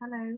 Hello.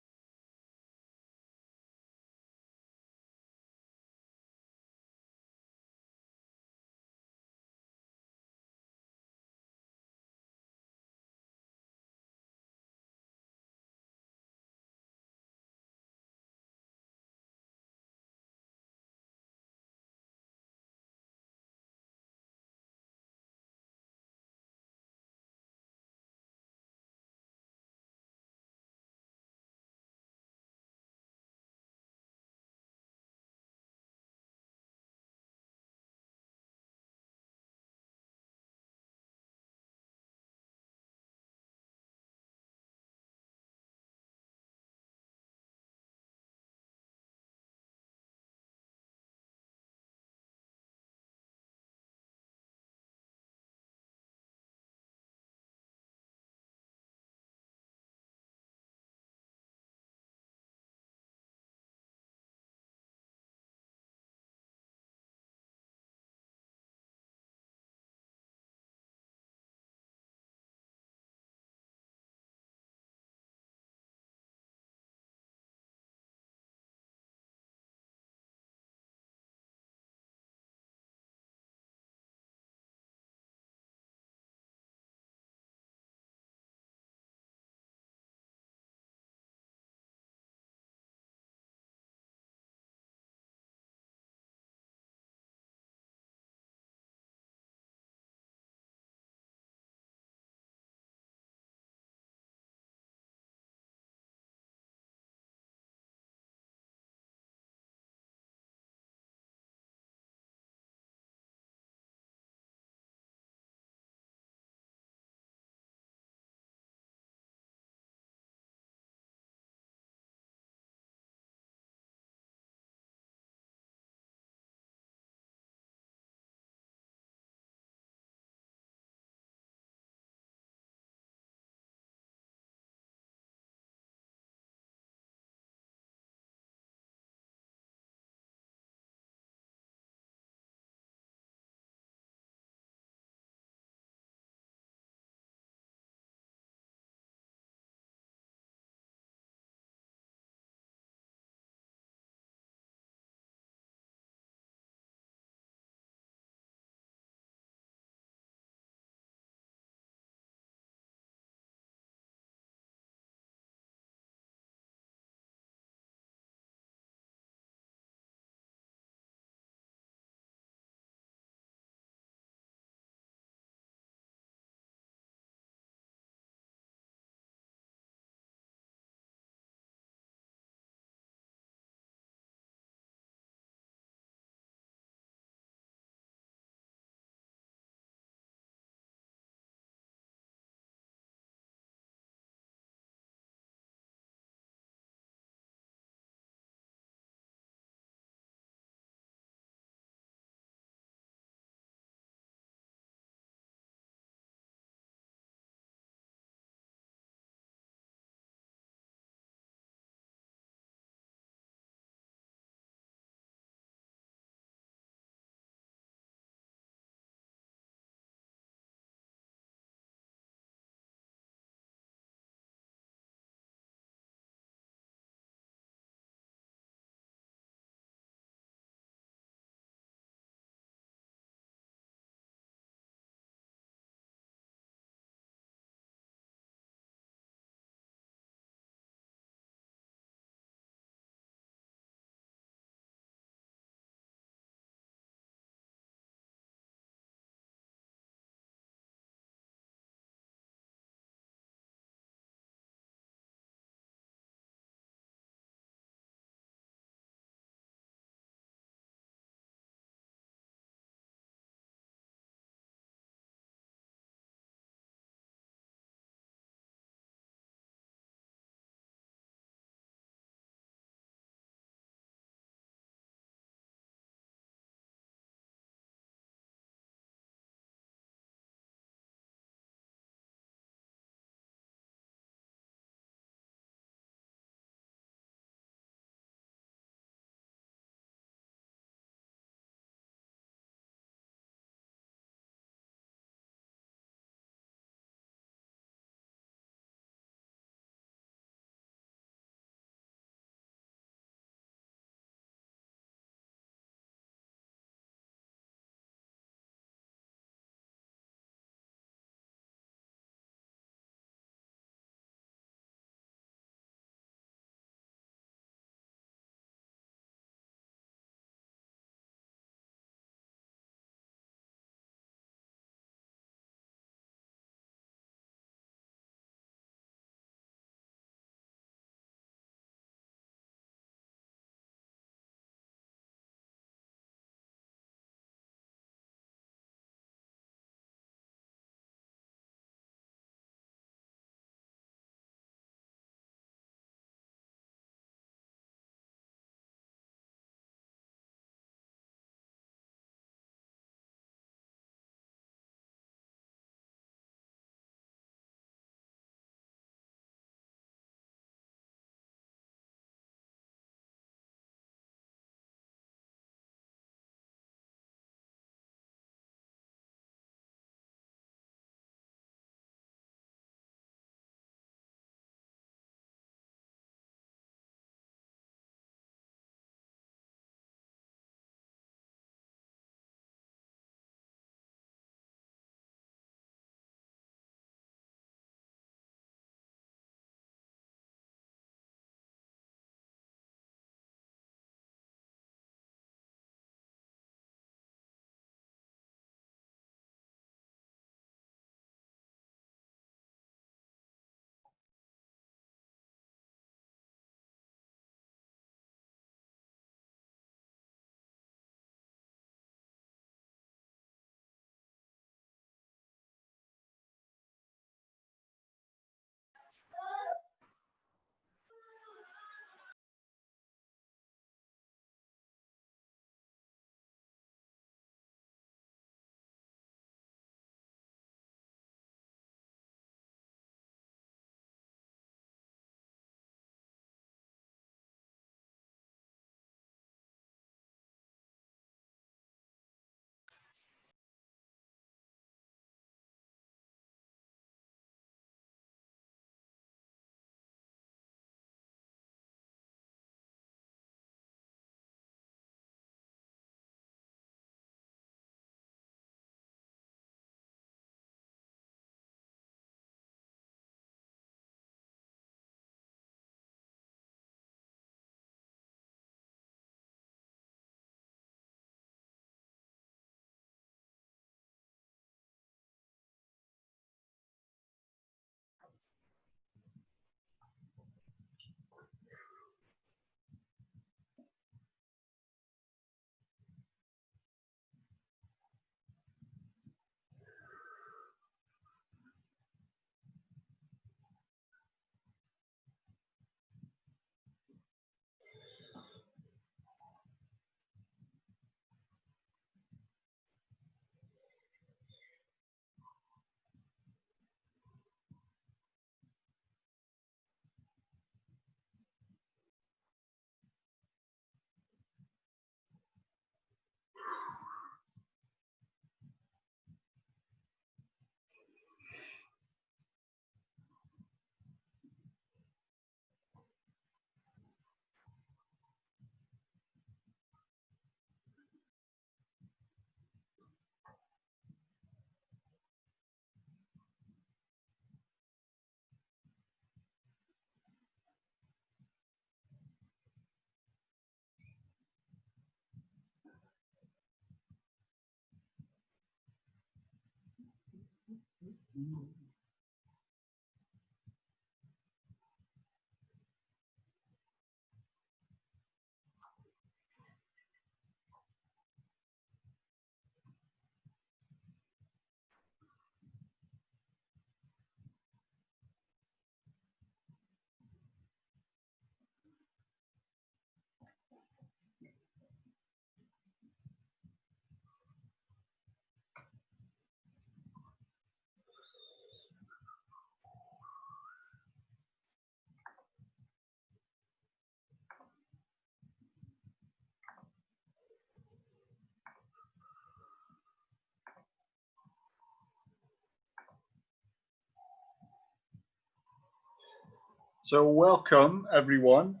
So welcome everyone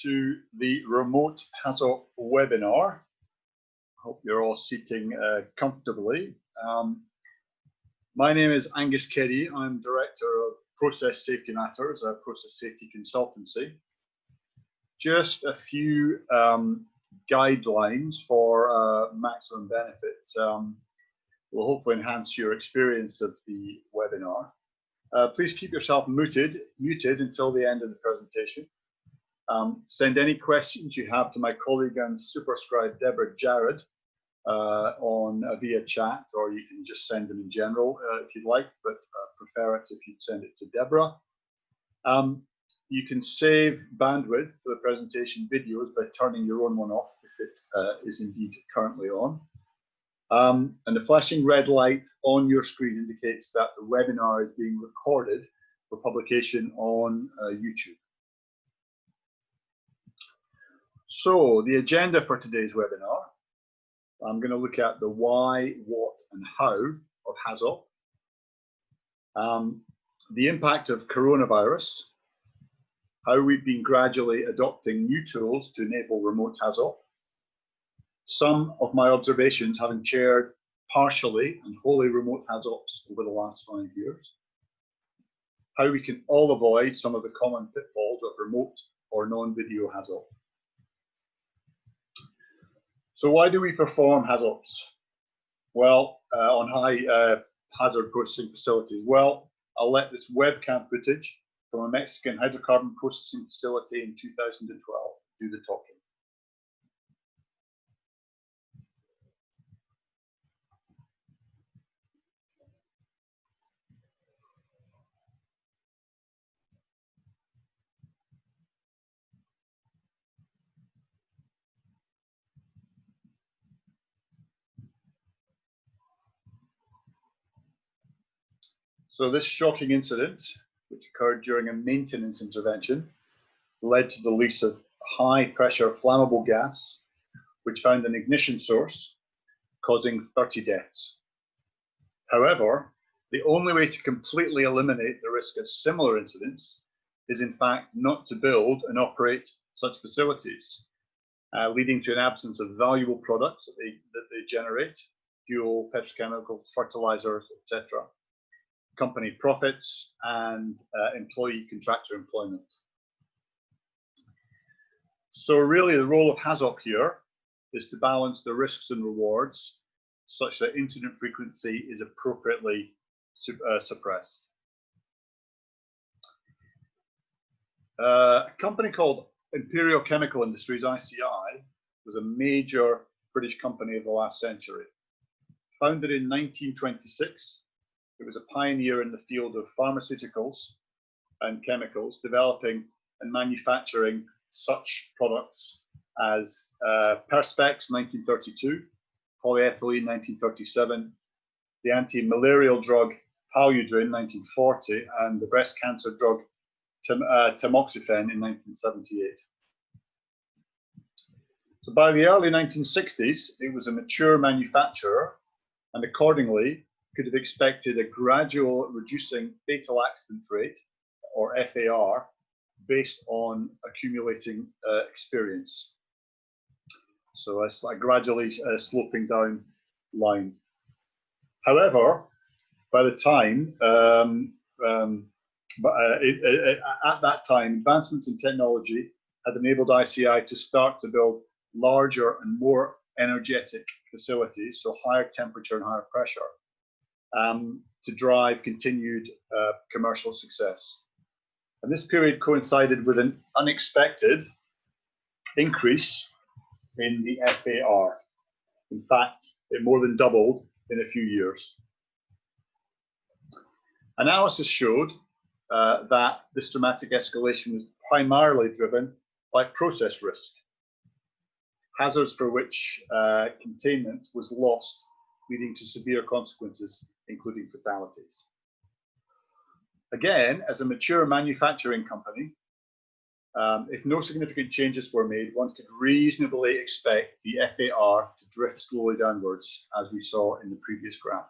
to the remote HAZOP webinar. Hope you're all sitting comfortably. My name is Angus Keddy. I'm Director of Process Safety Matters, a process safety consultancy. Just a few guidelines for maximum benefits will hopefully enhance your experience of the webinar. Please keep yourself muted until the end of the presentation. Send any questions you have to my colleague and superscribe Deborah Jared via chat, or you can just send them in general if you'd like, but prefer it if you'd send it to Deborah. You can save bandwidth for the presentation videos by turning your own one off if it is indeed currently on. And the flashing red light on your screen indicates that the webinar is being recorded for publication on YouTube. So the agenda for today's webinar, I'm going to look at the why, what, and how of HAZOP, the impact of coronavirus, how we've been gradually adopting new tools to enable remote HAZOP, some of my observations having chaired partially and wholly remote HAZOPs over the last 5 years, how we can all avoid some of the common pitfalls of remote or non-video HAZOP. So why do we perform HAZOPs? Well, on high hazard processing facilities. Well, I'll let this webcam footage from a Mexican hydrocarbon processing facility in 2012 do the talking. So this shocking incident, which occurred during a maintenance intervention, led to the release of high pressure flammable gas, which found an ignition source, causing 30 deaths. However, the only way to completely eliminate the risk of similar incidents is in fact not to build and operate such facilities, leading to an absence of valuable products that they generate, fuel, petrochemicals, fertilizers, etc., company profits, and employee contractor employment. So really the role of HAZOP here is to balance the risks and rewards such that incident frequency is appropriately suppressed. A company called Imperial Chemical Industries, ICI, was a major British company of the last century. Founded in 1926, it was a pioneer in the field of pharmaceuticals and chemicals, developing and manufacturing such products as Perspex 1932, polyethylene 1937, the anti-malarial drug Paludrin 1940, and the breast cancer drug tamoxifen in 1978. So by the early 1960s, it was a mature manufacturer, and accordingly could have expected a gradual reducing fatal accident rate, or FAR, based on accumulating experience. So it's a gradually sloping down line. However, by the time, at that time, advancements in technology had enabled ICI to start to build larger and more energetic facilities, so higher temperature and higher pressure. to drive continued commercial success. And this period coincided with an unexpected increase in the FAR. In fact, it more than doubled in a few years. Analysis showed that this dramatic escalation was primarily driven by process risk, hazards for which containment was lost, leading to severe consequences, including fatalities. Again, as a mature manufacturing company, if no significant changes were made, one could reasonably expect the FAR to drift slowly downwards, as we saw in the previous graph.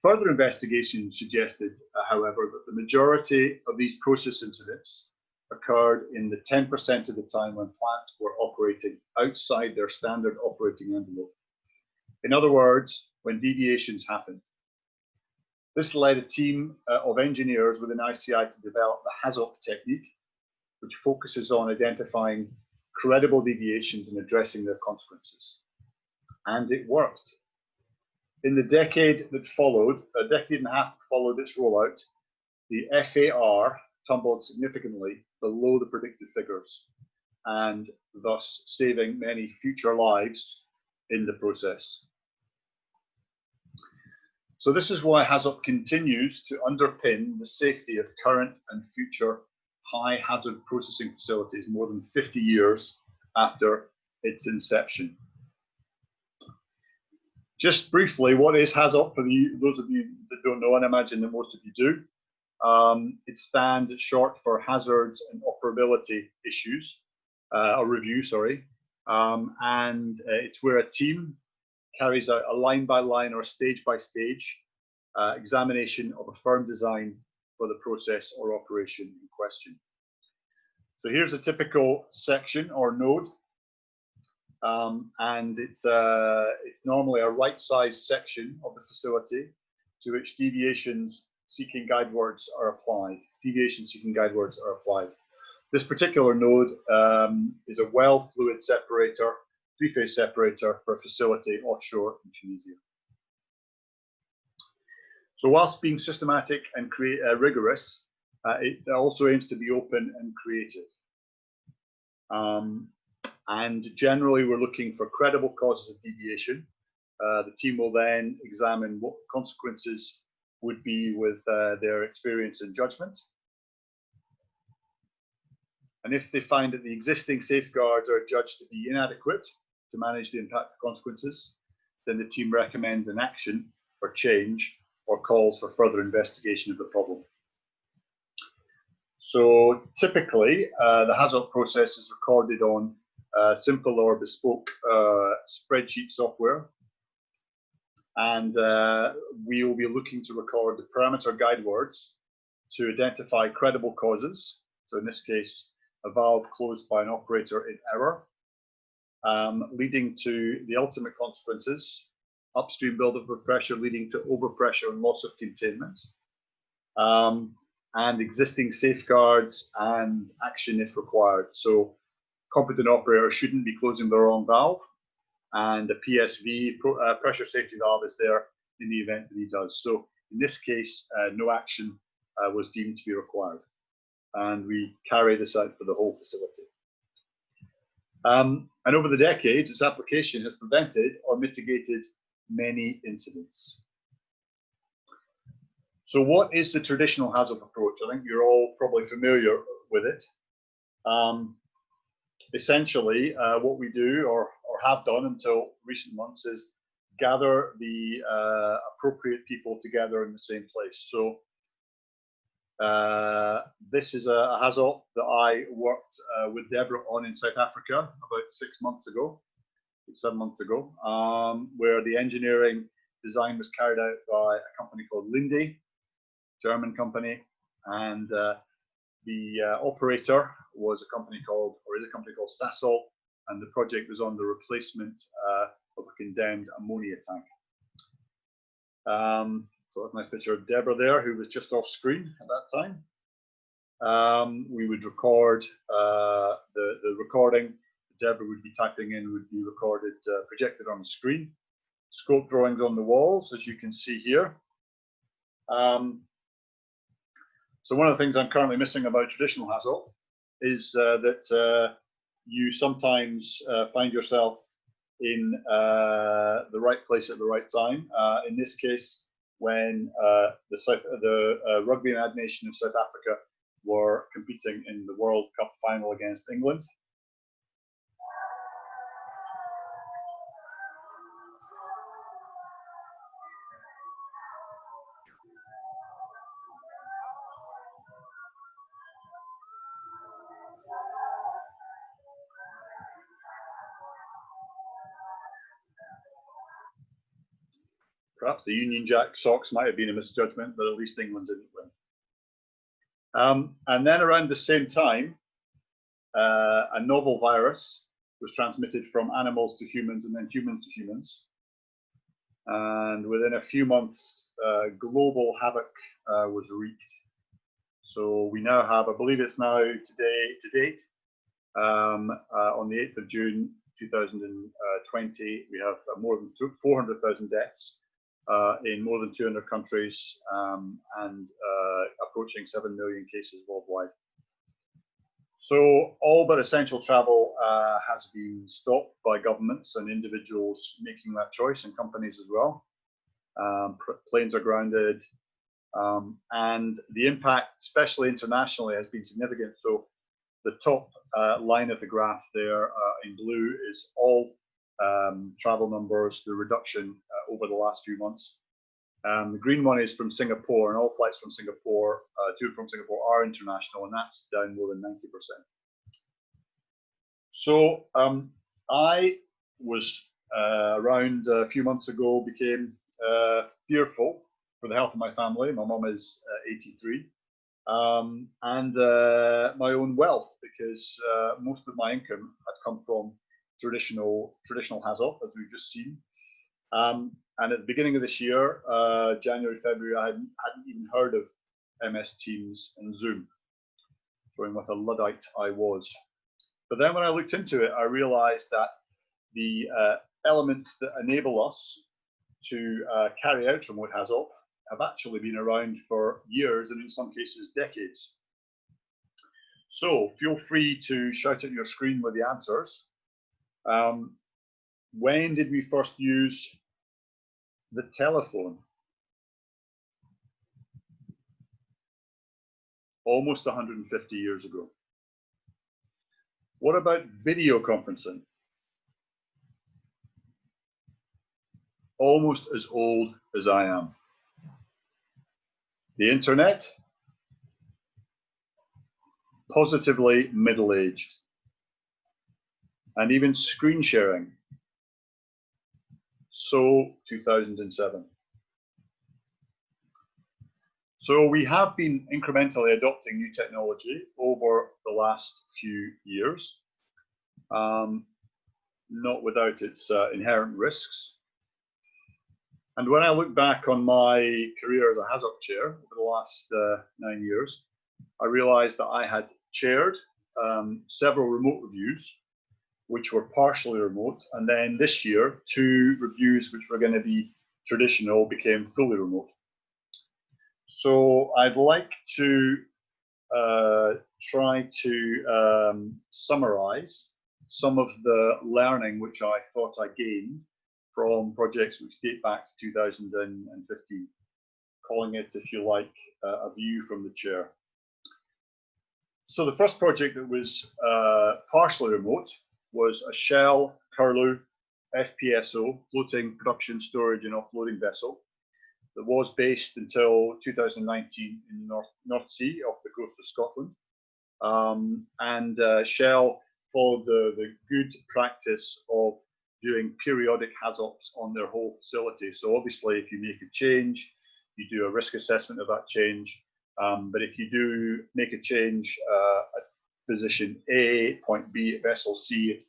Further investigation suggested, however, that the majority of these process incidents occurred in the 10% of the time when plants were operating outside their standard operating envelope. In other words, when deviations happened. This led a team of engineers within ICI to develop the HAZOP technique, which focuses on identifying credible deviations and addressing their consequences. And it worked. In the decade that followed, a decade and a half followed its rollout, the FAR tumbled significantly below the predicted figures, and thus saving many future lives in the process. So this is why HAZOP continues to underpin the safety of current and future high hazard processing facilities more than 50 years after its inception. Just briefly, what is HAZOP for those of you that don't know, and I imagine that most of you do? It stands short for Hazards and Operability Issues, or Review, sorry. And it's where a team carries out a line-by-line or stage-by-stage examination of a firm design for the process or operation in question. So here's a typical section or node, and it's normally a right-sized section of the facility to which deviation-seeking guide words are applied. Deviation-seeking guide words are applied. This particular node is a well fluid separator, three-phase separator for a facility offshore in Tunisia. So whilst being systematic and rigorous, it also aims to be open and creative. And generally, we're looking for credible causes of deviation. The team will then examine what consequences would be with their experience and judgment. And if they find that the existing safeguards are judged to be inadequate to manage the impact of consequences, then the team recommends an action or change or calls for further investigation of the problem. So typically, the HAZOP process is recorded on simple or bespoke spreadsheet software. And we will be looking to record the parameter guide words to identify credible causes. So in this case, a valve closed by an operator in error, leading to the ultimate consequences, upstream buildup of pressure leading to overpressure and loss of containment, and existing safeguards and action if required. So competent operator shouldn't be closing the wrong valve, and a PSV, pressure safety valve, is there in the event that he does. So in this case, no action was deemed to be required. And we carry this out for the whole facility. And over the decades, its application has prevented or mitigated many incidents. So what is the traditional HAZOP approach? I think you're all probably familiar with it. Essentially, what we do or have done until recent months is gather the appropriate people together in the same place. So this is a HAZOP that I worked with Deborah on in South Africa about 7 months ago, where the engineering design was carried out by a company called Linde, German company, and the operator was a company called, or is a company called Sasol, and the project was on the replacement of a condemned ammonia tank. So that's a nice picture of Deborah there, who was just off screen at that time. We would record the recording. Deborah would be typing in, would be recorded, projected on the screen. Scope drawings on the walls, as you can see here. So one of the things I'm currently missing about traditional HAZOP is that you sometimes find yourself in the right place at the right time. In this case, when the Rugby United Nation of South Africa were competing in the World Cup final against England. Perhaps the Union Jack socks might have been a misjudgment, but at least England didn't win. And then around the same time, a novel virus was transmitted from animals to humans and then humans to humans. And within a few months, global havoc was wreaked. So we now have, I believe it's now today, to date, on the 8th of June 2020, we have more than 400,000 deaths in more than 200 countries and approaching 7 million cases worldwide. So all but essential travel has been stopped by governments and individuals making that choice, and companies as well. Planes are grounded, and the impact, especially internationally, has been significant. So the top line of the graph there in blue is all travel numbers, the reduction over the last few months. The green one is from Singapore, and all flights from Singapore, to and from Singapore, are international, and that's down more than 90%. So I was around a few months ago, became fearful for the health of my family. My mum is 83, and my own wealth, because most of my income had come from traditional HAZOP, as we've just seen. And at the beginning of this year, January, February, I hadn't even heard of MS Teams and Zoom, showing what a Luddite I was. But then when I looked into it, I realized that the elements that enable us to carry out remote HAZOP have actually been around for years, and in some cases, decades. So feel free to shout at your screen with the answers. When did we first use the telephone? Almost 150 years ago. What about video conferencing? Almost as old as I am. The internet? Positively middle-aged. And even screen sharing? So 2007. So we have been incrementally adopting new technology over the last few years, not without its inherent risks. And when I look back on my career as a HAZOP chair over the last 9 years, I realized that I had chaired several remote reviews, which were partially remote. And then this year, 2 reviews, which were going to be traditional, became fully remote. So I'd like to try to summarize some of the learning which I thought I gained from projects which date back to 2015, calling it, if you like, a view from the chair. So the first project that was partially remote was a Shell Curlew FPSO, floating production, storage and offloading vessel, that was based until 2019 in the North Sea off the coast of Scotland. Shell followed the good practice of doing periodic HAZOPs on their whole facility. So obviously, if you make a change, you do a risk assessment of that change. But if you do make a change at position A, point B at vessel C, at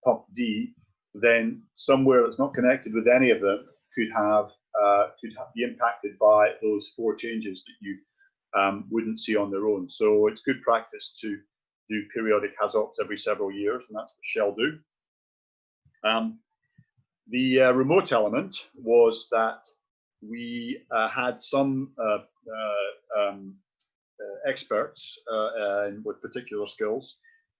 pump D, then somewhere that's not connected with any of them could be impacted by those 4 changes that you wouldn't see on their own. So it's good practice to do periodic HAZOPs every several years, and that's what Shell do. The remote element was that we had some experts with particular skills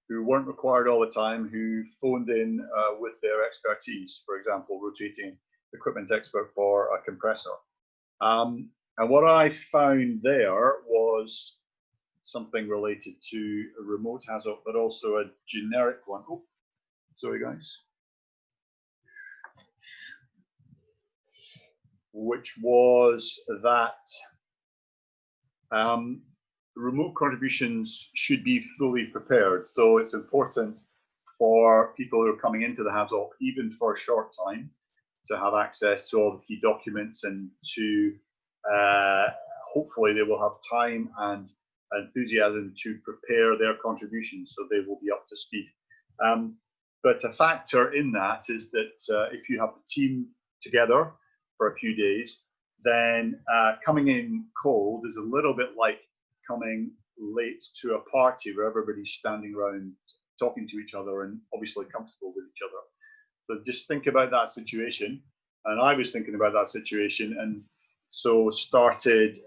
who weren't required all the time, who phoned in with their expertise, for example, rotating equipment expert for a compressor. And what I found there was something related to a remote HAZOP, but also a generic one. Oh, sorry guys. Which was that remote contributions should be fully prepared. So it's important for people who are coming into the HAZOP, even for a short time, to have access to all the key documents and to hopefully they will have time and enthusiasm to prepare their contributions so they will be up to speed. But a factor in that is that if you have the team together for a few days, then coming in cold is a little bit like coming late to a party where everybody's standing around talking to each other and obviously comfortable with each other. So just think about that situation. And I was thinking about that situation, and so started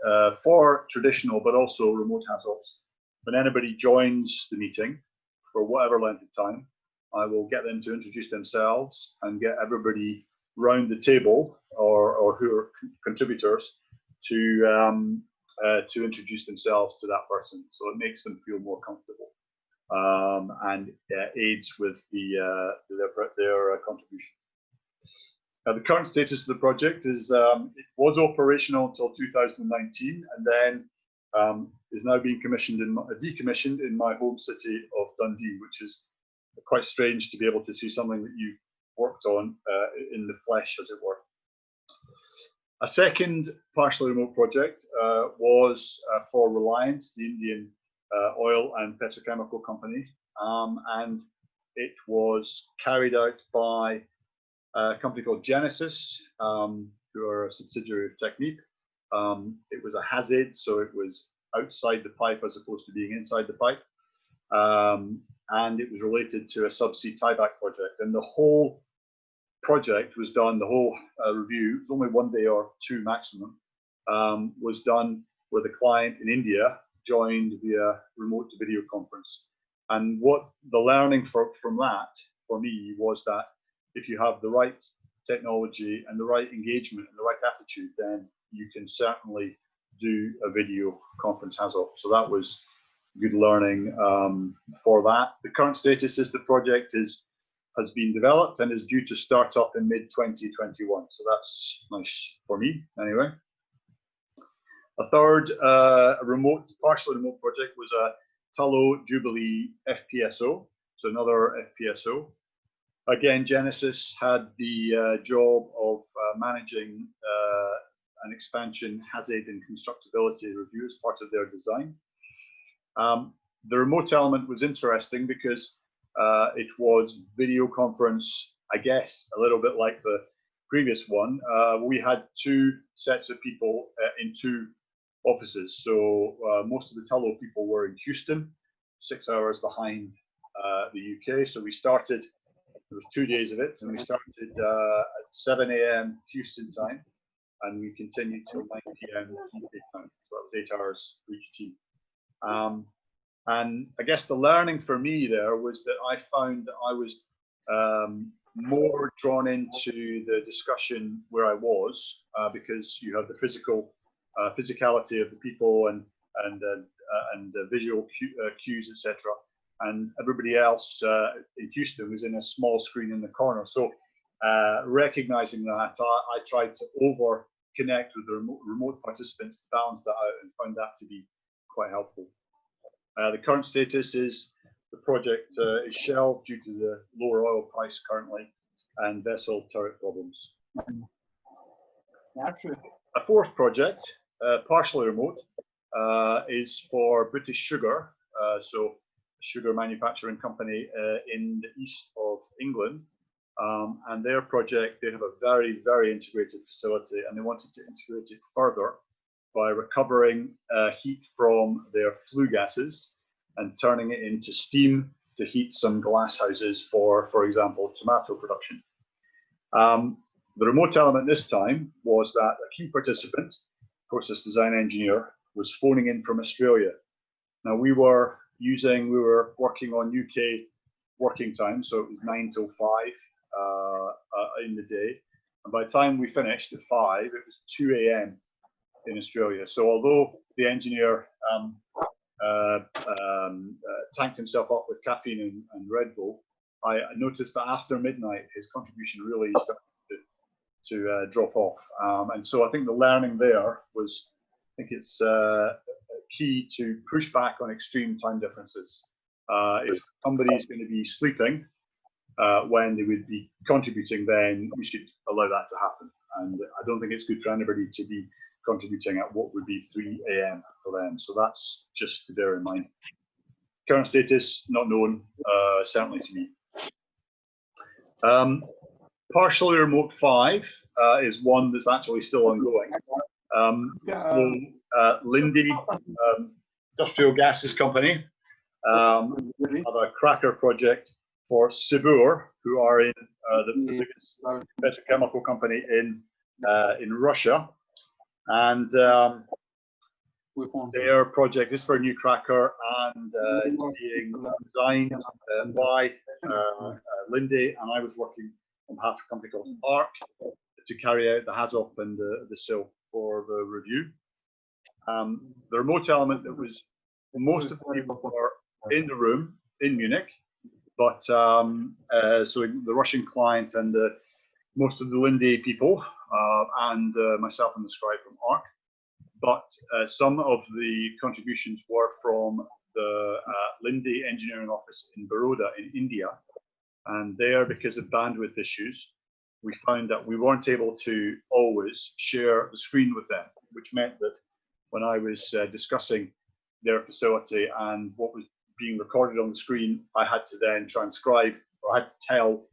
for traditional but also remote HAZOPs. When anybody joins the meeting for whatever length of time, I will get them to introduce themselves and get everybody round the table or who are contributors to introduce themselves to that person. So it makes them feel more comfortable and aids with their contribution. The current status of the project is it was operational until 2019, and then is now being decommissioned in my home city of Dundee, which is quite strange to be able to see something that you've worked on in the flesh, as it were. A second partially remote project was for Reliance, the Indian oil and petrochemical company, and it was carried out by a company called Genesis, who are a subsidiary of Technip. It was a HAZOP, so it was outside the pipe as opposed to being inside the pipe. And it was related to a subsea tieback project. And the whole project was done, the whole review, it was only 1 day or two maximum, was done where the client in India joined via remote video conference. And what the learning from that for me was that if you have the right technology and the right engagement and the right attitude, then you can certainly do a video conference HAZOP. So that was good learning for that. The current status is the project has been developed and is due to start up in mid-2021. So that's nice for me anyway. A third partially remote project was a Tullow Jubilee FPSO, so another FPSO. Again, Genesis had the job of managing an expansion HAZOP and constructability review as part of their design. The remote element was interesting because it was video conference, I guess, a little bit like the previous one. We had two sets of people in two offices. So most of the Tullow people were in Houston, 6 hours behind the UK. So we started, there was 2 days of it, and we started at 7 a.m. Houston time, and we continued till 9 p.m. UK time. So that was 8 hours for each team. And I guess the learning for me there was that I found that I was more drawn into the discussion where I was because you have the physicality of the people and visual cues, etc. And everybody else in Houston was in a small screen in the corner. So recognizing that, I tried to over connect with the remote participants to balance that out and found that to be quite helpful. The current status is the project is shelved due to the lower oil price currently and vessel turret problems. A fourth project, partially remote, is for British Sugar, so a sugar manufacturing company in the east of England. And their project, they have a very, very integrated facility, and they wanted to integrate it further by recovering heat from their flue gases and turning it into steam to heat some glass houses for example, tomato production. The remote element this time was that a key participant, process design engineer, was phoning in from Australia. Now we were working on UK working time, so it was 9 till 5 in the day. And by the time we finished at 5, it was 2 a.m. in Australia. So although the engineer tanked himself up with caffeine and Red Bull, I noticed that after midnight, his contribution really started to drop off. And so I think the learning there was, I think it's key to push back on extreme time differences. If somebody's going to be sleeping when they would be contributing, then we should allow that to happen. And I don't think it's good for anybody to be contributing at what would be 3 a.m. for them. So that's just to bear in mind. Current status, not known, certainly to me. Partially remote 5 is one that's actually still ongoing. Linde Industrial Gases Company have a cracker project for Sibur, who are in the biggest petrochemical company in Russia, and their project is for a new cracker, and it's being designed by Linde, and I was working on behalf of a company called ARC to carry out the HAZOP and the SIL for the review. The remote element, that was most of the people were in the room in Munich, but so the Russian client and most of the Linde people and myself and the scribe from ARC, but some of the contributions were from the Linde engineering office in Baroda in India. And there, because of bandwidth issues, we found that we weren't able to always share the screen with them, which meant that when I was discussing their facility and what was being recorded on the screen, I had to then transcribe, or I had to tell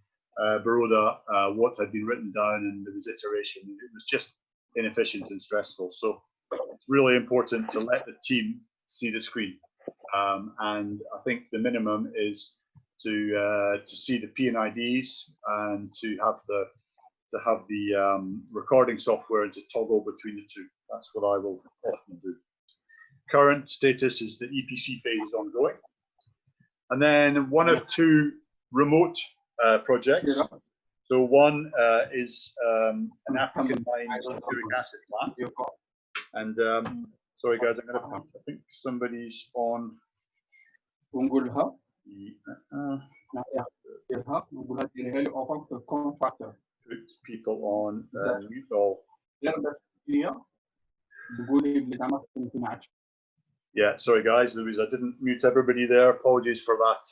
Baroda what had been written down, and there was iteration. It was just inefficient and stressful. So it's really important to let the team see the screen. And I think the minimum is to see the P&IDs and to have the recording software and to toggle between the two. That's what I will often do. Current status is the EPC phase is ongoing. And then one of two remote projects. So one is an African mine sulfuric acid plant. And sorry guys, I think somebody's on. Put people on mute all. Yeah, sorry guys, I didn't mute everybody there. Apologies for that.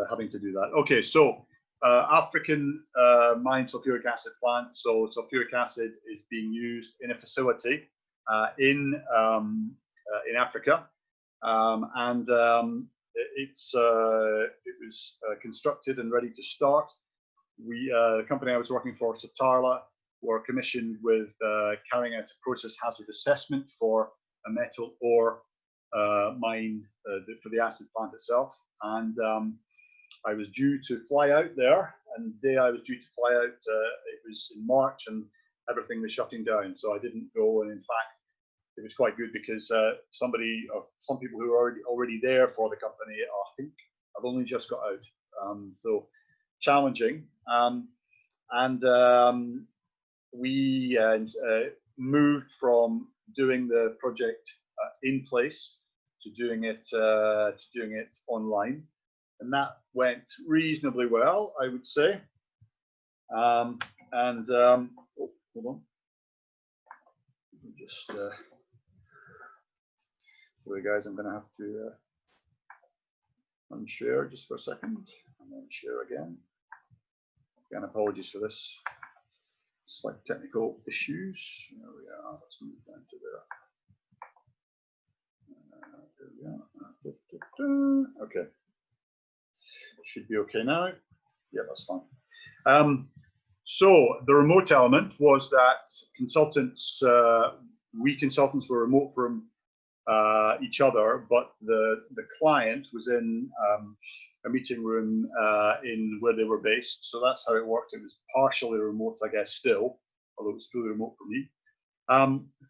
Having to do that. Okay, so African mine sulfuric acid plant. So sulfuric acid is being used in a facility in Africa, and it was constructed and ready to start. The company I was working for, Satarla, were commissioned with carrying out a process hazard assessment for a metal ore mine for the acid plant itself. And I was due to fly out there, and the day I was due to fly out, it was in March and everything was shutting down. So I didn't go, and in fact, it was quite good because some people who were already there for the company, I think, have only just got out. So challenging. We moved from doing the project in place to doing it online, and that went reasonably well, I would say. Oh, hold on. Just sorry guys, I'm going to have to unshare just for a second and then share again. Again, apologies for this. Slight technical issues. There we are. Let's move down to there. There we are. Okay. Should be okay now. Yeah, that's fine. So the remote element was that consultants, we consultants were remote from each other, but the client was in a meeting room in where they were based. So that's how it worked. It was partially remote, I guess, still, although it was fully remote for me.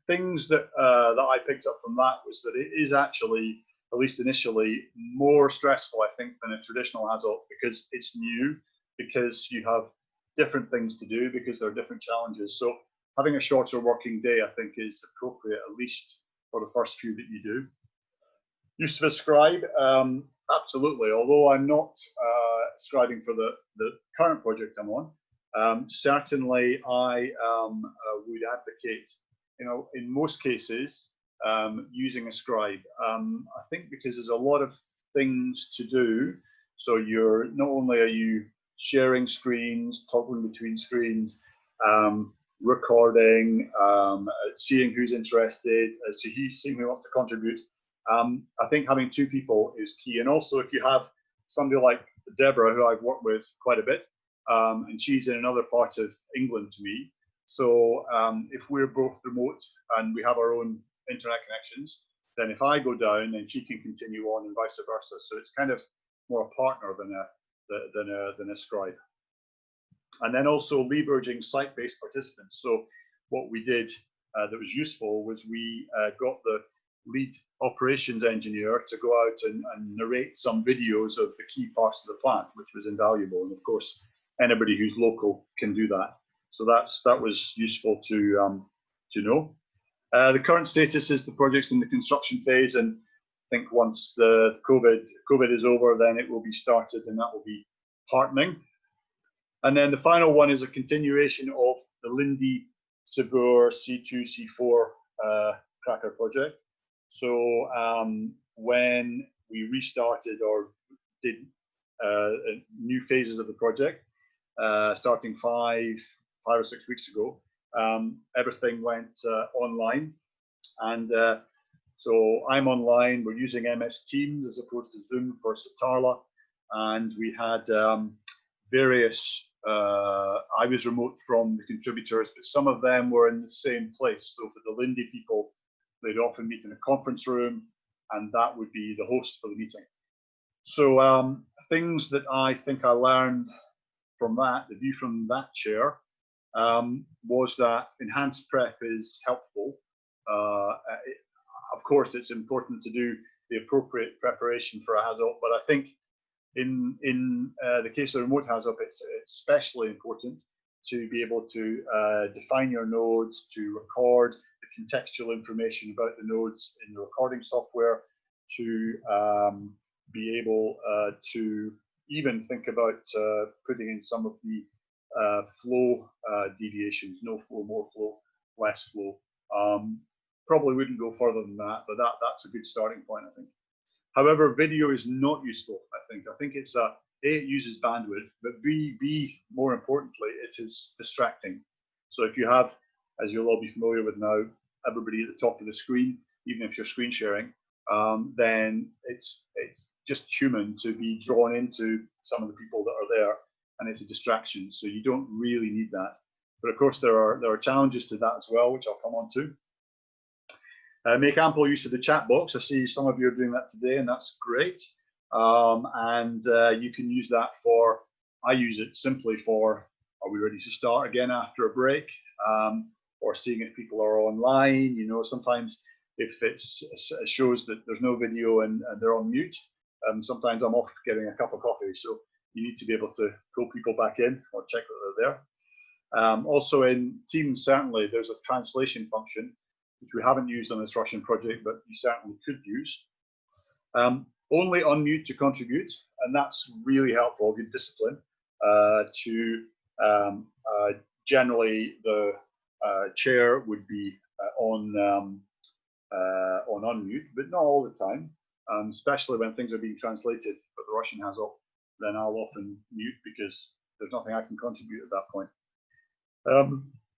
Things that I picked up from that was that it is actually, at least initially, more stressful, I think, than a traditional HAZOP, because it's new, because you have different things to do, because there are different challenges. So having a shorter working day, I think, is appropriate, at least for the first few that you do. Use of a scribe, absolutely. Although I'm not scribing for the current project I'm on, certainly I would advocate, in most cases, using a scribe. I think because there's a lot of things to do. So not only are you sharing screens, toggling between screens, recording, seeing who's interested, seeing who wants to contribute. I think having two people is key. And also if you have somebody like Deborah, who I've worked with quite a bit, and she's in another part of England to me. So if we're both remote and we have our own internet connections, then if I go down, then she can continue on and vice versa. So it's kind of more a partner than a scribe. And then also leveraging site-based participants. So what we did that was useful was we got the lead operations engineer to go out and narrate some videos of the key parts of the plant, which was invaluable. And of course, anybody who's local can do that. So that was useful to know. The current status is the project's in the construction phase, and I think once the COVID is over, then it will be started, and that will be heartening. And then the final one is a continuation of the Lindy Sabur C2 C4 cracker project. So when we restarted or did new phases of the project, starting five or 6 weeks ago, everything went online. And so I'm online. We're using MS Teams as opposed to Zoom for Satarla. And we had various, I was remote from the contributors, but some of them were in the same place. So for the Lindy people, they'd often meet in a conference room, and that would be the host for the meeting. So things that I think I learned from that, the view from that chair, was that enhanced prep is helpful. Of course, it's important to do the appropriate preparation for a HAZOP, but I think in the case of remote HAZOP, it's especially important to be able to define your nodes, to record the contextual information about the nodes in the recording software, to be able to even think about putting in some of the flow deviations, no flow, more flow, less flow. Probably wouldn't go further than that, but that's a good starting point, I think. However, video is not useful, I think. I think it's A, it uses bandwidth, but B, more importantly, it is distracting. So if you have, as you'll all be familiar with now, everybody at the top of the screen, even if you're screen sharing, then it's just human to be drawn into some of the people that are there, and it's a distraction. So you don't really need that. But of course, there are challenges to that as well, which I'll come on to. Make ample use of the chat box. I see some of you are doing that today, and that's great. You can use that for, I use it simply for, are we ready to start again after a break? Or seeing if people are online. Sometimes if it shows that there's no video and they're on mute, sometimes I'm off getting a cup of coffee. So you need to be able to pull people back in or check that they're there. Also in Teams, certainly there's a translation function, which we haven't used on this Russian project, but you certainly could use. Only unmute to contribute, and that's really helpful, good discipline. Generally, the chair would be on unmute, but not all the time, especially when things are being translated for the Russian HAZOP. Then I'll often mute because there's nothing I can contribute at that point.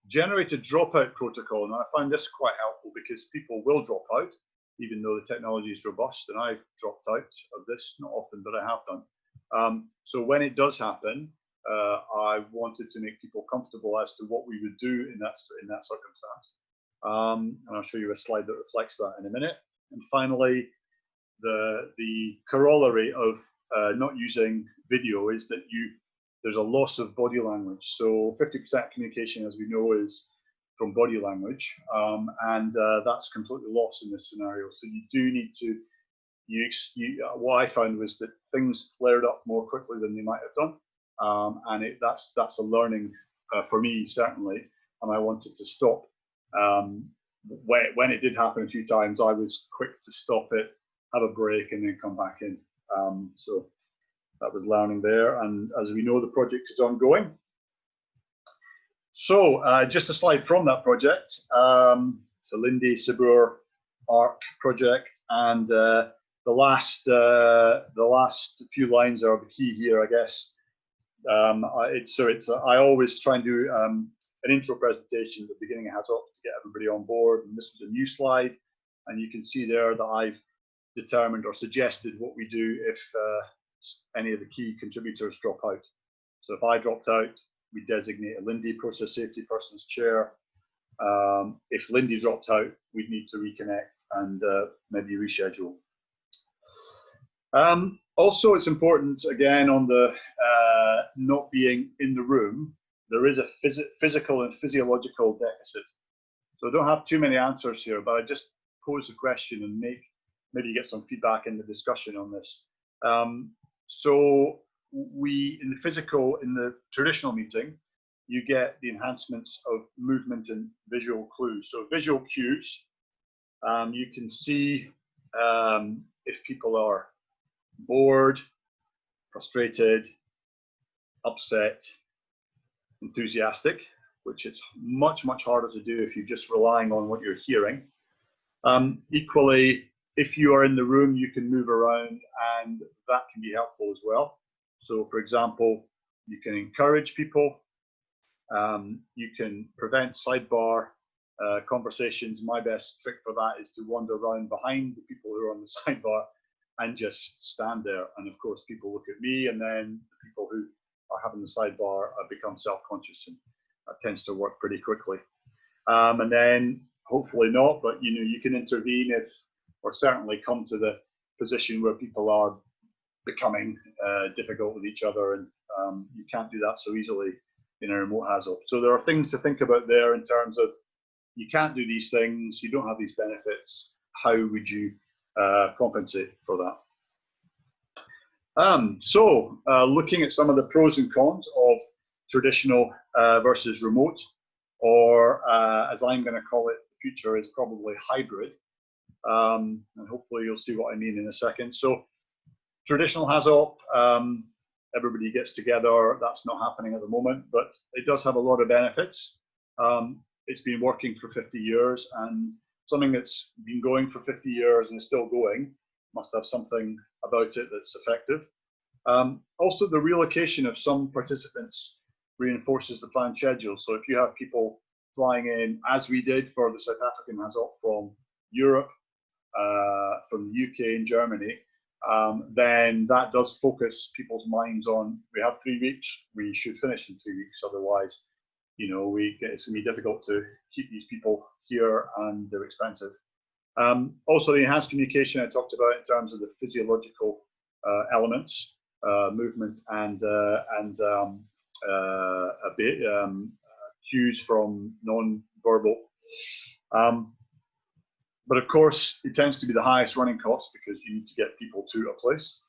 Generated dropout protocol. Now, I find this quite helpful because people will drop out, even though the technology is robust, and I've dropped out of this, not often, but I have done. So when it does happen, I wanted to make people comfortable as to what we would do in that circumstance. And I'll show you a slide that reflects that in a minute. And finally, the corollary of not using video is that there's a loss of body language. So 50% communication, as we know, is from body language, and that's completely lost in this scenario. So you do need to, what I found was that things flared up more quickly than they might have done, and that's a learning for me, certainly, and I wanted to stop. When it did happen a few times, I was quick to stop it, have a break, and then come back in. So that was learning there, and as we know, the project is ongoing. So just a slide from that project. It's a Lindy Sabur ARC project, and the last few lines are the key here, I guess. I always try and do an intro presentation at the beginning of HAZOP to get everybody on board, and this was a new slide, and you can see there that I've determined or suggested what we do if any of the key contributors drop out. So if I dropped out, we designate a Lindy process safety person's chair. If Lindy dropped out, we'd need to reconnect and maybe reschedule. Also, it's important, again, on the not being in the room, there is a physical and physiological deficit. So I don't have too many answers here, but I just pose a question and maybe get some feedback in the discussion on this. So in the traditional meeting, you get the enhancements of movement and visual clues. So visual cues, you can see if people are bored, frustrated, upset, enthusiastic, which it's much, much harder to do if you're just relying on what you're hearing. Equally, if you are in the room, you can move around, and that can be helpful as well. So, for example, you can encourage people, you can prevent sidebar conversations. My best trick for that is to wander around behind the people who are on the sidebar and just stand there. And of course, people look at me, and then the people who are having the sidebar become self-conscious, and that tends to work pretty quickly. And then, hopefully not, but you can intervene or certainly come to the position where people are becoming difficult with each other, and you can't do that so easily in a remote HAZOP. So there are things to think about there in terms of, you can't do these things, you don't have these benefits, how would you compensate for that? Looking at some of the pros and cons of traditional versus remote, or as I'm going to call it, the future is probably hybrid, and hopefully you'll see what I mean in a second. So traditional HAZOP, everybody gets together. That's not happening at the moment, but it does have a lot of benefits. It's been working for 50 years, and something that's been going for 50 years and is still going must have something about it that's effective. Also, the relocation of some participants reinforces the planned schedule. So if you have people flying in, as we did for the South African HAZOP from Europe, from the UK and Germany, then that does focus people's minds on, we have 3 weeks, we should finish in 3 weeks, otherwise, it's going to be difficult to keep these people here, and they're expensive. Also, the enhanced communication I talked about in terms of the physiological elements, movement and a bit cues from non-verbal. But of course, it tends to be the highest running cost because you need to get people to a place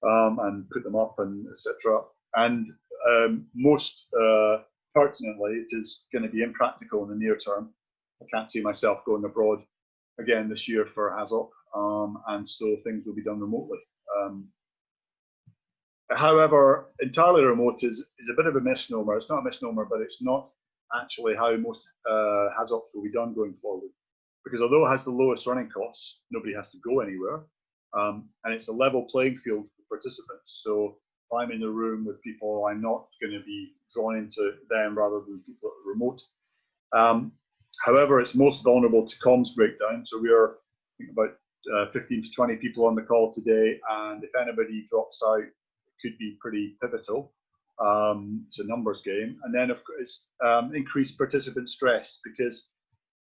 and put them up, and etc. And most pertinently, it is going to be impractical in the near term. I can't see myself going abroad again this year for HAZOP, and so things will be done remotely. However, entirely remote is a bit of a misnomer. It's not a misnomer, but it's not actually how most HAZOPs will be done going forward. Because although it has the lowest running costs, nobody has to go anywhere, and it's a level playing field for participants. So if I'm in the room with people, I'm not going to be drawn into them rather than people that are remote. However, it's most vulnerable to comms breakdown. So we are, I think, about 15 to 20 people on the call today, and if anybody drops out, it could be pretty pivotal. It's a numbers game. And then, of course, increased participant stress, because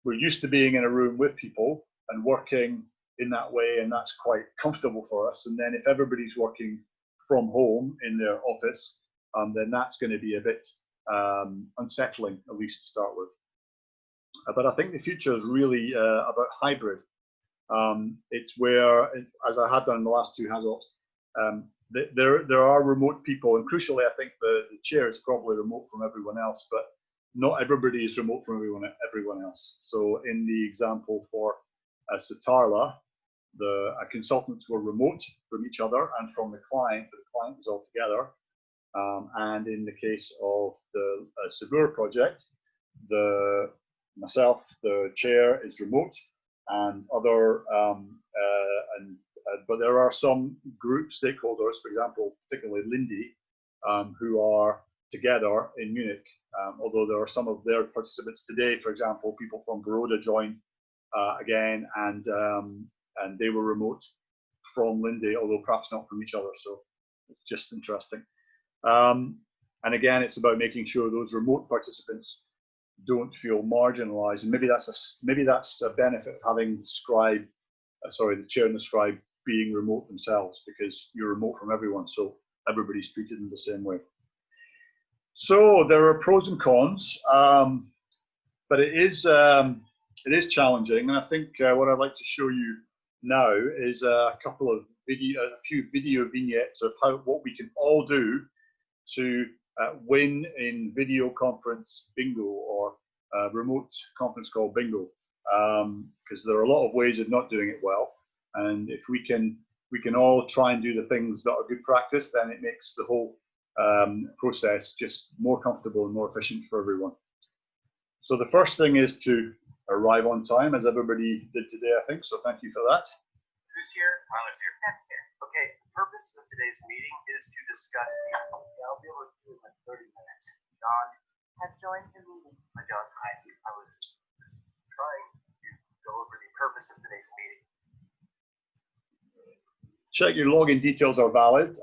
we're used to being in a room with people and working in that way, and that's quite comfortable for us. And then if everybody's working from home in their office, then that's going to be a bit unsettling, at least to start with. But I think the future is really about hybrid. It's where, as I have done in the last two HAZOPs, there are remote people, and crucially, I think the chair is probably remote from everyone else, but not everybody is remote from everyone else. So in the example for Satarla, the consultants were remote from each other and from the client, but the client was all together. And in the case of the Sabur project, myself, the chair, is remote, and other but there are some group stakeholders, for example, particularly Lindy, who are together in Munich. Although there are some of their participants today, for example, people from Baroda joined again, and they were remote from Lindy, although perhaps not from each other. So it's just interesting. And again, it's about making sure those remote participants don't feel marginalized. And maybe that's a benefit of having the chair and the scribe being remote themselves, because you're remote from everyone, so everybody's treated in the same way. So there are pros and cons, but it is challenging, and I think what I'd like to show you now is a few video vignettes of what we can all do to win in video conference bingo, or remote conference call bingo, because there are a lot of ways of not doing it well, and if we can all try and do the things that are good practice, then it makes the whole process just more comfortable and more efficient for everyone. So the first thing is to arrive on time, as everybody did today, I think, so thank you for that. Who's here? Tyler's here. That's here. Okay, the purpose of today's meeting is to discuss the... I'll be able to do it in like 30 minutes. John has joined the meeting. John, I was just trying to go over the purpose of today's meeting. Check your login details are valid.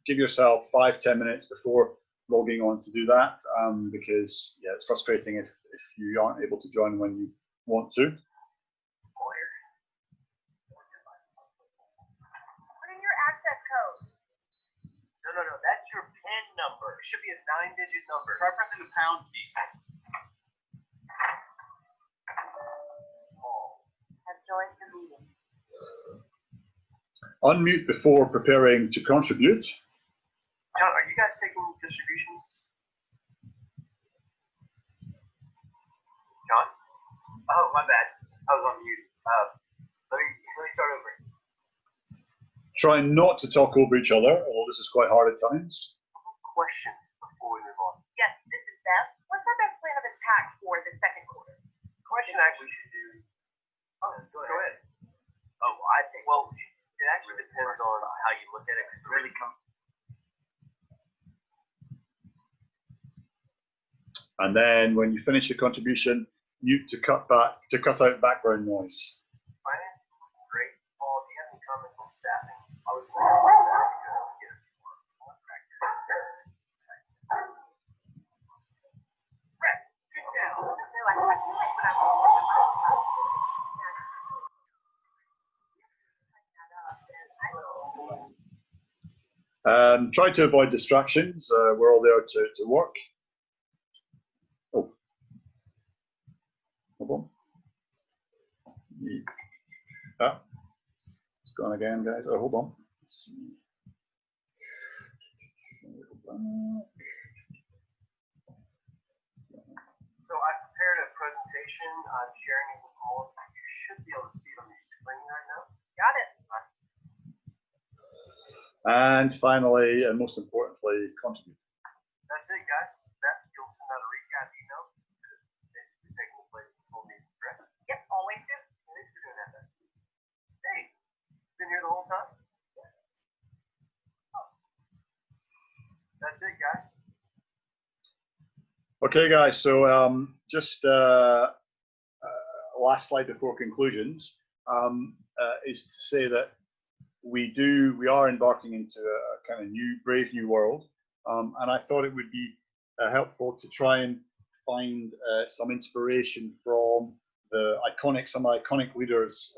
Give yourself 5–10 minutes before logging on to do that, because yeah, it's frustrating if you aren't able to join when you want to. Put in your access code. No, that's your PIN number. It should be a 9-digit number. Try pressing the pound key. Has joined the meeting. Unmute before preparing to contribute. John, are you guys taking distributions? John? Oh, my bad. I was on mute. Let me start over. Try not to talk over each other, although this is quite hard at times. Questions before we move on? Yes, this is Beth. What's our best plan of attack for the second quarter? Question actually should do. Oh, go ahead. Oh, I think. Well, it actually depends on how you look at it. Because really And then when you finish your contribution, mute to cut out background noise. Finance was great. Paul, do you have any comments on staffing? I was thinking about that because I would get a few more contractors. Brett, get down. Try to avoid distractions. We're all there to work. Oh, hold on. It's gone again, guys. Oh, hold on. Let's see. So I prepared a presentation. I'm sharing it with all of you. You should be able to see it on your screen right now. Got it. And finally, and most importantly, contribute. That's it, guys. Beth, you'll send out a recap email. Basically taking the place you told me, correct? Yep, always do. Thanks for doing that, Beth. Hey, been here the whole time? Yeah. Oh. That's it, guys. Okay, guys. So just last slide before conclusions is to say that we are embarking into a kind of brave new world, and I thought it would be helpful to try and find some inspiration from some iconic leaders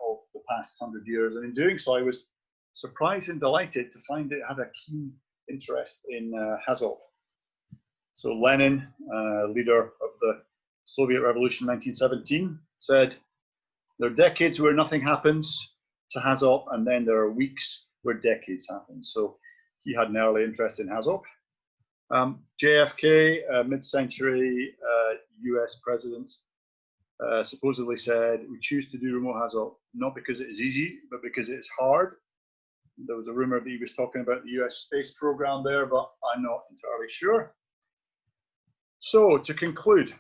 of the past 100 years. And in doing so, I was surprised and delighted to find it had a keen interest in HAZOP. So Lenin, leader of the Soviet Revolution 1917, said, there are decades where nothing happens to HAZOP, and then there are weeks where decades happen. So he had an early interest in HAZOP. JFK, mid-century US president, supposedly said, we choose to do remote HAZOP not because it is easy, but because it is hard. There was a rumor that he was talking about the US space program there, but I'm not entirely sure. So to conclude,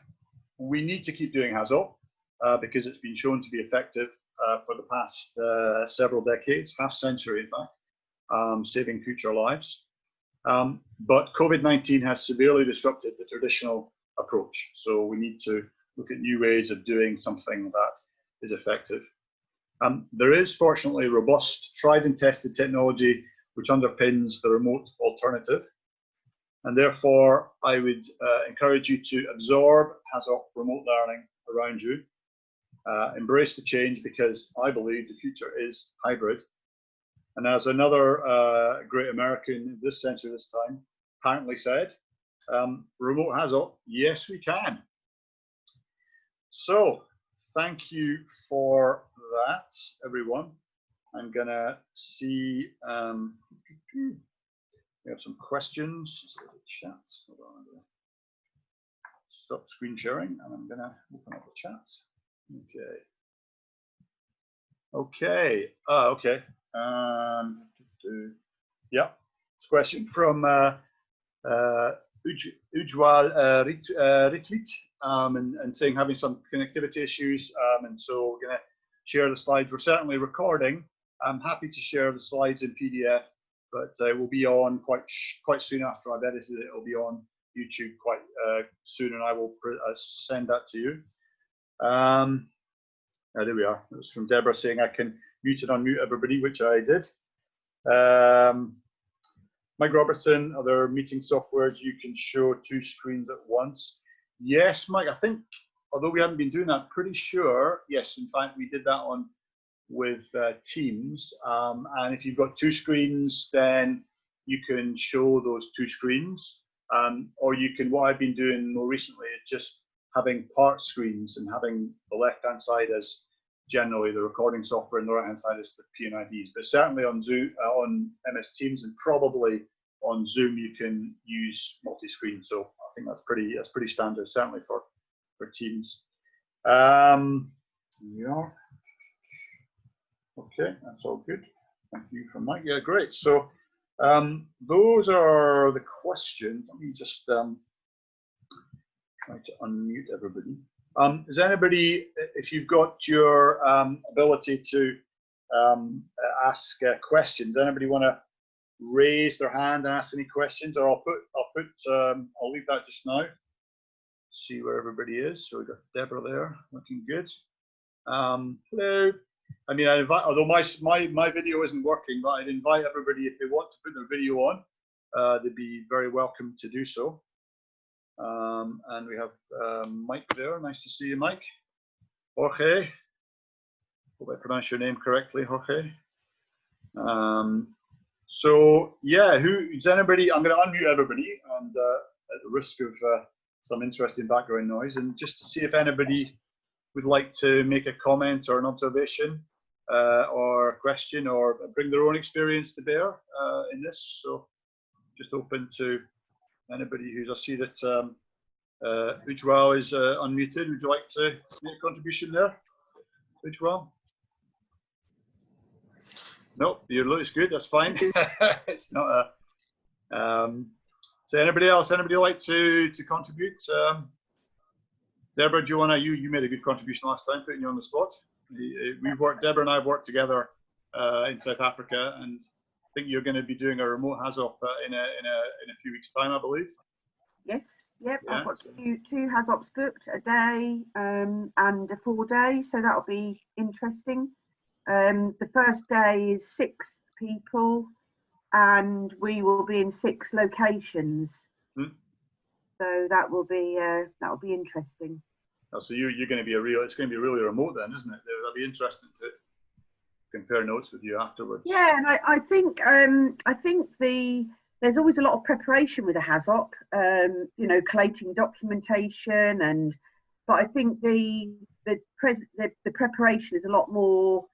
we need to keep doing HAZOP because it's been shown to be effective for the past several decades, half century in fact, saving future lives. But COVID-19 has severely disrupted the traditional approach. So we need to look at new ways of doing something that is effective. There is fortunately robust, tried and tested technology which underpins the remote alternative. And therefore, I would encourage you to absorb HAZOP remote learning around you. Embrace the change because I believe the future is hybrid. And as another great American in this century this time apparently said, remote HAZOP, yes we can. So thank you for that, everyone. I'm gonna see, we have some questions. Chat. Hold on, I'm gonna stop screen sharing and I'm gonna open up the chat. Okay. Okay. Okay. Yeah. It's a question from Ujwal Ritwit and saying having some connectivity issues. And so we're going to share the slides. We're certainly recording. I'm happy to share the slides in PDF, but it will be on quite soon after I've edited it. It'll be on YouTube quite soon, and I will send that to you. There we are. It was from Deborah saying I can mute and unmute everybody, which I did. Mike Robertson, other meeting softwares you can show two screens at once. Yes, Mike, I think, although we haven't been doing that, pretty sure, yes, in fact, we did that on with Teams. And if you've got two screens, then you can show those two screens. Or you can, what I've been doing more recently is just having part screens and having the left-hand side as generally the recording software and the right-hand side is the P&IDs. But certainly on Zoom, on MS Teams, and probably on Zoom, you can use multi-screen. So I think that's pretty standard, certainly for Teams. Yeah. Okay, that's all good. Thank you from Mike. Yeah, great. So those are the questions. Let me just try to unmute everybody. Is anybody, if you've got your ability to ask questions, anybody want to raise their hand and ask any questions, or I'll leave that just now. See where everybody is. So we've got Deborah there, looking good. Hello. I mean, although my video isn't working, but I'd invite everybody, if they want to put their video on, they'd be very welcome to do so. And we have Mike there. Nice to see you, Mike. Jorge. Hope I pronounced your name correctly, Jorge. So yeah, is anybody? I'm going to unmute everybody, and at the risk of some interesting background noise, and just to see if anybody would like to make a comment or an observation or a question or bring their own experience to bear in this. So just open to anybody who's, I see that Ujwal is unmuted. Would you like to make a contribution there, Ujwal? No, your looks good. That's fine. It's not a. So anybody else? Anybody like to contribute? Deborah, do you want to? You made a good contribution last time, putting you on the spot. Deborah and I have worked together in South Africa, and I think you're going to be doing a remote HAZOP in a few weeks' time, I believe. Yes. Yep. Yeah. I've got two HAZOPs booked, a day and a 4-day, so that'll be interesting. The first day is 6 people, and we will be in 6 locations. So that will be interesting. Oh, so you're going to be it's going to be really remote then, isn't it? That'll be interesting compare notes with you afterwards. Yeah, and I think there's always a lot of preparation with a HAZOP, you know, collating documentation, but I think the preparation is a lot more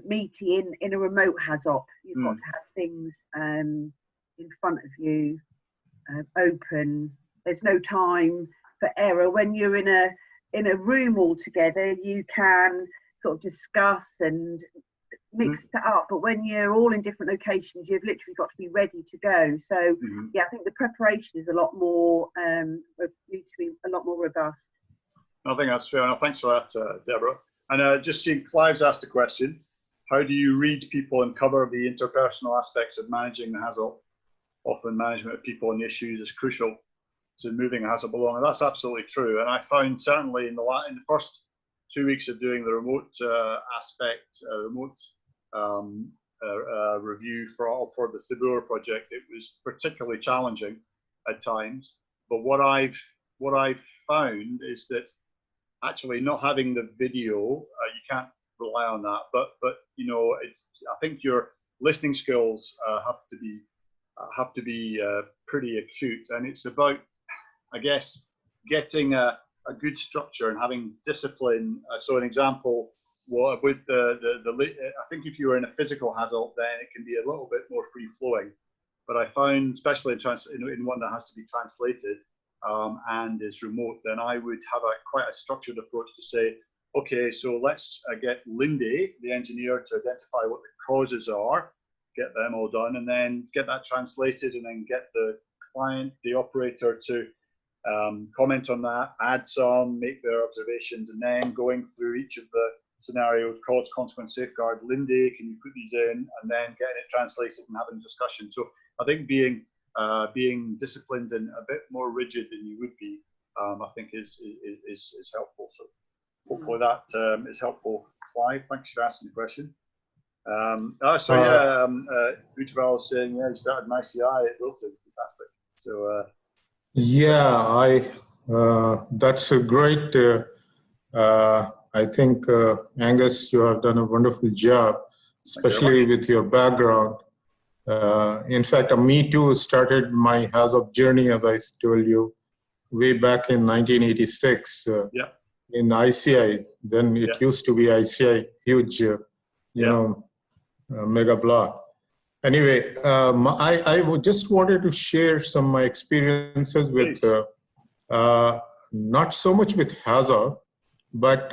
meaty in a remote HAZOP. You've got to have things in front of you, open. There's no time for error. When you're in a room all together, you can sort of discuss and mix it up, but when you're all in different locations, you've literally got to be ready to go. So yeah, I think the preparation is a lot more needs to be a lot more robust. I think that's fair enough. Thanks for that, Deborah. And just seeing Clive's asked a question: how do you read people and cover the interpersonal aspects of managing the HAZOP? Often management of people and issues is crucial to moving a HAZOP along, and that's absolutely true. And I found certainly in the first 2 weeks of doing the remote remote review for the Sabur project, it was particularly challenging at times. But what I've found is that actually not having the video, you can't rely on that. But you know, I think your listening skills have to be pretty acute, and it's about, I guess, getting a good structure and having discipline. So an example, with I think if you were in a physical HAZOP, then it can be a little bit more free flowing. But I found, especially in one that has to be translated and is remote, then I would have quite a structured approach to say, okay, so let's get Lindy, the engineer, to identify what the causes are, get them all done, and then get that translated, and then get the client, the operator, to comment on that, add some, make their observations, and then going through each of the scenarios, cause, consequence, safeguard. Lindy, can you put these in? And then getting it translated and having a discussion. So I think being disciplined and a bit more rigid than you would be, I think is helpful. So hopefully that is helpful. Clive, thanks for asking the question. Ujval is saying, yeah, he started an ICI at Wilton. Fantastic. So yeah, that's a great. I think Angus, you have done a wonderful job, especially with your background. In fact, me too started my HAZOP journey, as I told you, way back in 1986 in ICI. Then it used to be ICI, huge, you know, mega block. Anyway, I just wanted to share some of my experiences with, not so much with HAZOP, but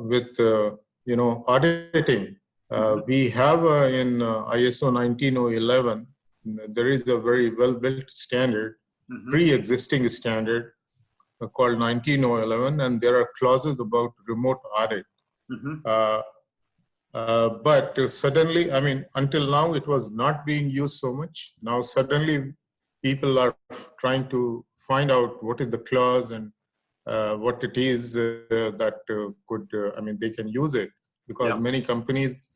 with, you know, auditing. We have in ISO 19011, there is a very well-built standard, pre-existing standard called 19011, and there are clauses about remote audit. But suddenly, I mean, until now, it was not being used so much. Now, suddenly, people are trying to find out what is the clause and what it is that could, I mean, they can use it, because many companies,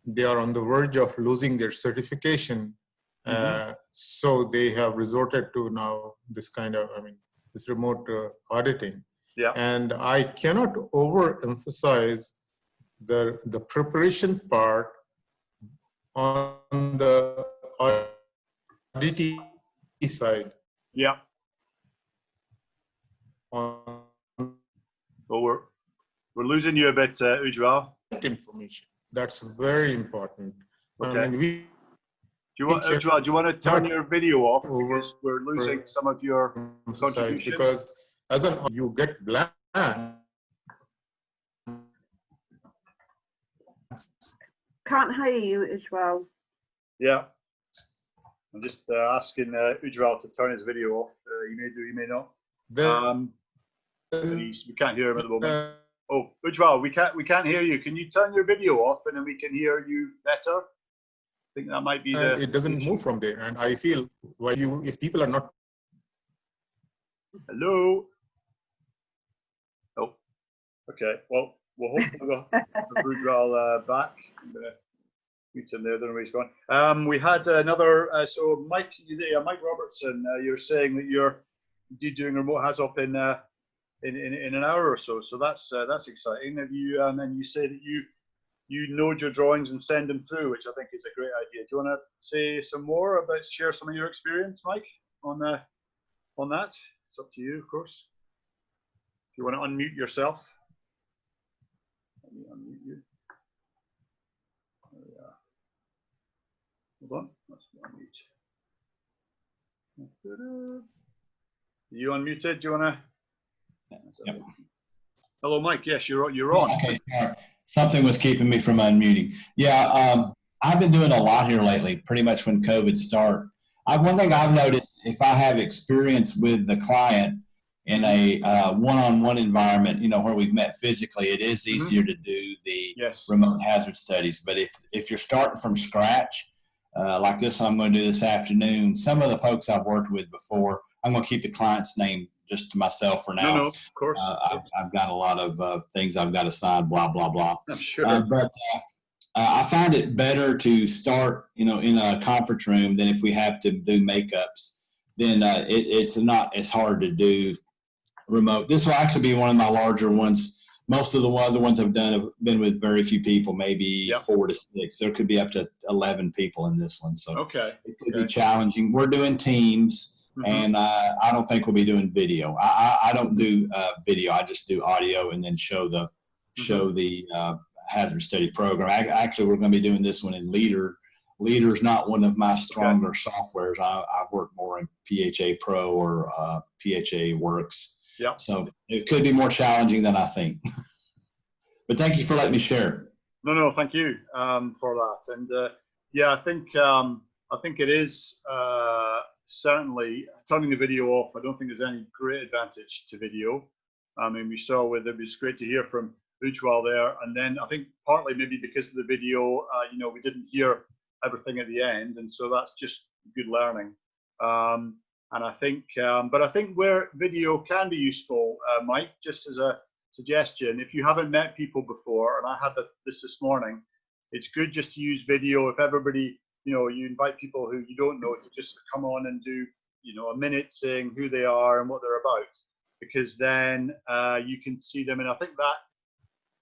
they are on the verge of losing their certification. So they have resorted to now this kind of, I mean, this remote auditing. And I cannot overemphasize the preparation part on the audit side. Well, we're losing you a bit, Ujval. Information. That's very important. Okay. I mean, Ujval, do you want to turn your video off, because we're losing some of your contributions? Because as an you get blank. Can't hear you as well. Yeah. I'm just asking Ujval to turn his video off. He may do, he may not. We can't hear him at the moment. Oh, Ujval, we can't hear you. Can you turn your video off, and then we can hear you better? I think that might be the. It doesn't move from there, and I feel if people are not. Hello. Oh, okay. Well, we'll hopefully have Ujval back. I'm gonna mute him there. I don't know where he's gone. We had another. So Mike Robertson, you're saying that you're doing remote HAZOP in an hour or so. So that's exciting. Have you? And then you say that you you node your drawings and send them through, which I think is a great idea. Do you want to say some more about, share some of your experience, Mike, on that? It's up to you, of course. If you want to unmute yourself. Let me unmute you. There we are. Hold on, let's unmute. You unmuted? Do you want to? Yep. Hello, Mike. Yes, you're on. Okay, sorry. Something was keeping me from unmuting. Yeah, I've been doing a lot here lately, pretty much when COVID started. One thing I've noticed, if I have experience with the client in a one-on-one environment, you know, where we've met physically, it is easier to do the remote hazard studies. But if you're starting from scratch, like this I'm going to do this afternoon, some of the folks I've worked with before, I'm going to keep the client's name just to myself for now. No, of course. I've got a lot of things I've got to sign, blah, blah, blah. I'm sure. But I find it better to start, you know, in a conference room than if we have to do makeups. Then it's not as hard to do remote. This will actually be one of my larger ones. Most of the other ones I've done have been with very few people, maybe 4 to 6. There could be up to 11 people in this one. So it could be challenging. We're doing Teams. And I don't think we'll be doing video. I don't do video. I just do audio and then show the hazard study program. Actually, we're going to be doing this one in Leader. Leader's not one of my stronger softwares. I've worked more in PHA Pro or PHA Works. Yeah. So it could be more challenging than I think. But thank you for letting me share. No, thank you for that. And yeah, I think it is. Certainly, turning the video off, I don't think there's any great advantage to video. I mean, we saw it was great to hear from Ujwal there. And then I think partly maybe because of the video, you know, we didn't hear everything at the end. And so that's just good learning. And I think, but I think where video can be useful, Mike, just as a suggestion, if you haven't met people before, and I had this morning, it's good just to use video. If everybody, you know, you invite people who you don't know to just come on and do, you know, a minute saying who they are and what they're about, because then you can see them. And I think that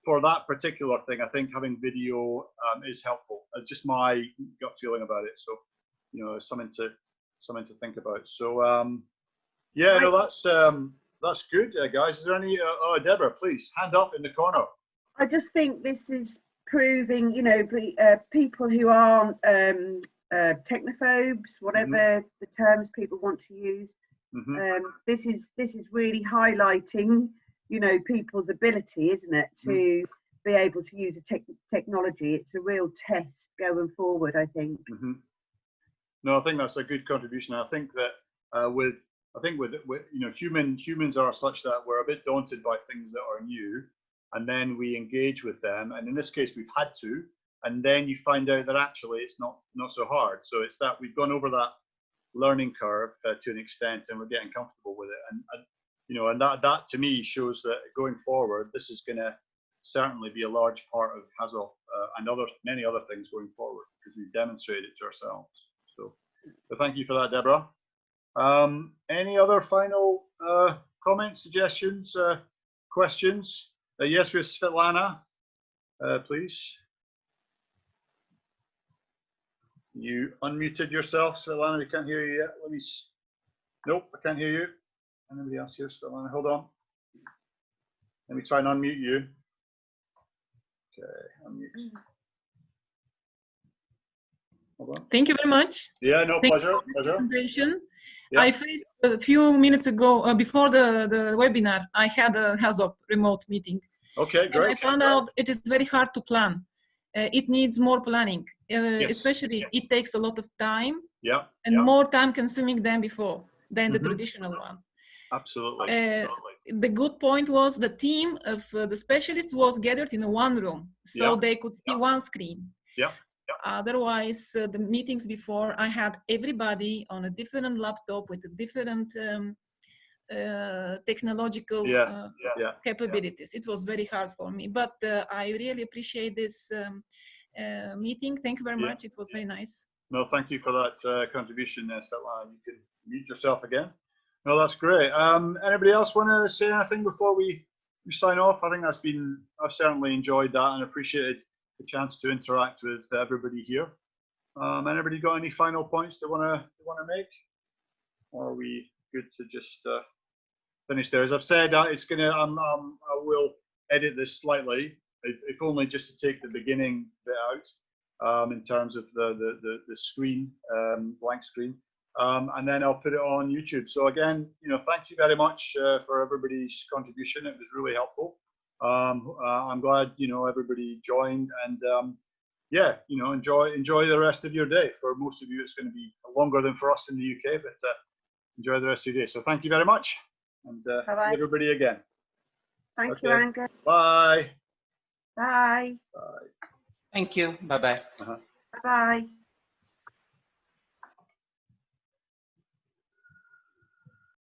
for that particular thing, I think having video is helpful. It's just my gut feeling about it. So, you know, something to think about. So, yeah, no, that's good, guys. Is there any? Oh, Deborah, please, hand up in the corner. I just think this is proving, you know, people who aren't technophobes, whatever the terms people want to use. This is really highlighting, you know, people's ability, isn't it, to be able to use a technology. It's a real test going forward, I think. No, I think that's a good contribution. I think that with you know, humans are such that we're a bit daunted by things that are new. And then we engage with them, and in this case we've had to, and then you find out that actually it's not so hard. So it's that we've gone over that learning curve to an extent, and we're getting comfortable with it. And you know, and that to me shows that going forward, this is going to certainly be a large part of HAZOP and many other things going forward, because we've demonstrated it to ourselves. So thank you for that, Deborah. Any other final comments, suggestions, questions? Yes, we have Svetlana, please. You unmuted yourself, Svetlana. We can't hear you yet. Nope, I can't hear you. Anybody else here, Svetlana? Hold on. Let me try and unmute you. Okay, unmute. Hold on. Thank you very much. Yeah, no, pleasure. Yeah. I faced a few minutes ago, before the webinar, I had a HAZOP remote meeting. Okay, great. And I found out it is very hard to plan. It needs more planning, especially it takes a lot of time and more time consuming than before, than the traditional one. Absolutely. The good point was the team of the specialists was gathered in one room, so they could see one screen. Otherwise, the meetings before, I had everybody on a different laptop with a different technological capabilities. It was very hard for me, but I really appreciate this meeting. Thank you very much. It was very nice. No, thank you for that contribution, Svetlana. You can mute yourself again. No, that's great. Anybody else want to say anything before we sign off? I think I've certainly enjoyed that and appreciated the chance to interact with everybody here. Anybody got any final points they want to make, or are we good to just finish there? As I've said, it's gonna I will edit this slightly, if only just to take the beginning bit out, in terms of the screen, blank screen, and then I'll put it on YouTube. So again, thank you very much for everybody's contribution. It was really helpful. I'm glad everybody joined, and yeah, enjoy the rest of your day. For most of you, it's going to be longer than for us in the UK, but enjoy the rest of your day. So thank you very much, and see everybody again. Thank you, Angus. Bye. Bye. Bye. Thank you. Bye-bye. Bye-bye.